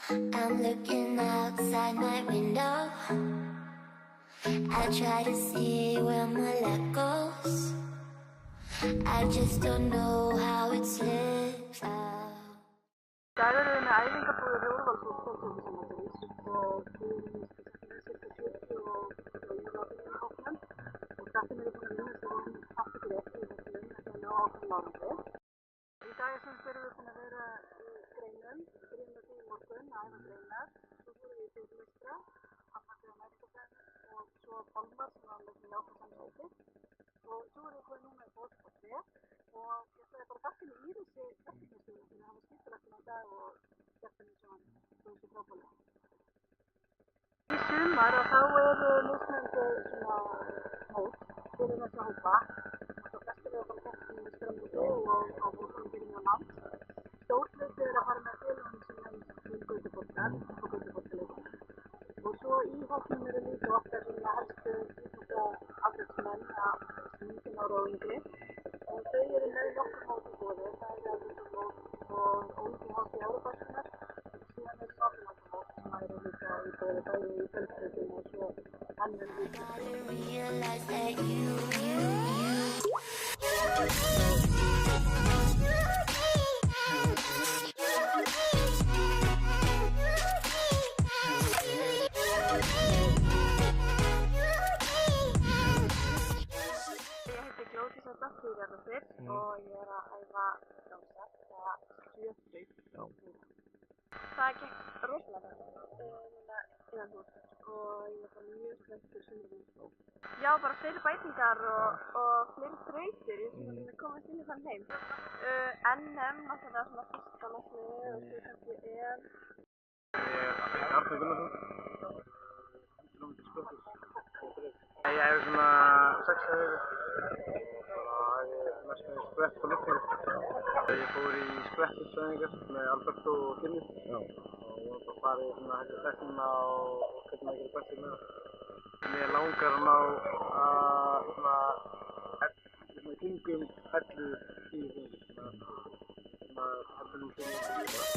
I'm looking outside my window. I try to see where my luck goes. I just don't know how it slips out. Dag erum við með æfingabúðir í Úrvalsdeild og við erum cirka 70 og ég var að vinna hópnum og krakkarnir eru búin að vinna sig aftur ekki í hópnum eftir að ná ákveðnum árangri. Í dag erum við búin að vera í greinum, byrjum að því í morgun að æfa greinar, svo fórum við í fyrirlestra, annars á næringafræðinni og svo Pálmar sem var með jákvæð samskipti og svo erum við komin núna í fótbolti og ég ætlaði bara að þakka henni í þessi verkefnisstjórn fyrir að hafa skipulagt í dag og gert henni svona svo frábærlega. Í sumar þá eru mismunandi svona mót fyrir þessa hópa og flestir eru að fara að keppa í strömmúti og á mótbyrjunni á land. Stór hluti er að fara með félögum sem nefnst gautaboltar og gautaboltaleikum. Og svo í hópnum eru líka okkar svona helstu íþróttaafreksmenn af 19 ára og yngri og þau eru með nokkur mót í boði. Það eru Evrópumót og Ólympíuhátíð Evrópaskunnar og síðan eru Norðurlandamót sem eru líka í boði bæði í fjölbreyttum og svo önnur líka. Og ég er að æfa gangsett eða sjöflaug. Það gekk rosalega núna innanhús og ég var bara mjög spennt fyrir sumrinu. Já, bara fleiri bætingar og fleiri þrautir sem komast inn í þann heim. NM, náttúrulega svona fyrsta markmiðið og svo kannski EM. Ég er Arnar Gunnarsson, 100 metri sprettur. Ég æfi svona 6 æfingar. Ég er mest með sprett og lyftingar. Ég fór í sprettursæfingar með Alberto og Gilvi og ég var bara að fara í svona hægri teknina og hvernig maður gerir bestið með það. Mér langar að ná svona í kringum 11-10 hringi, svona 11 km.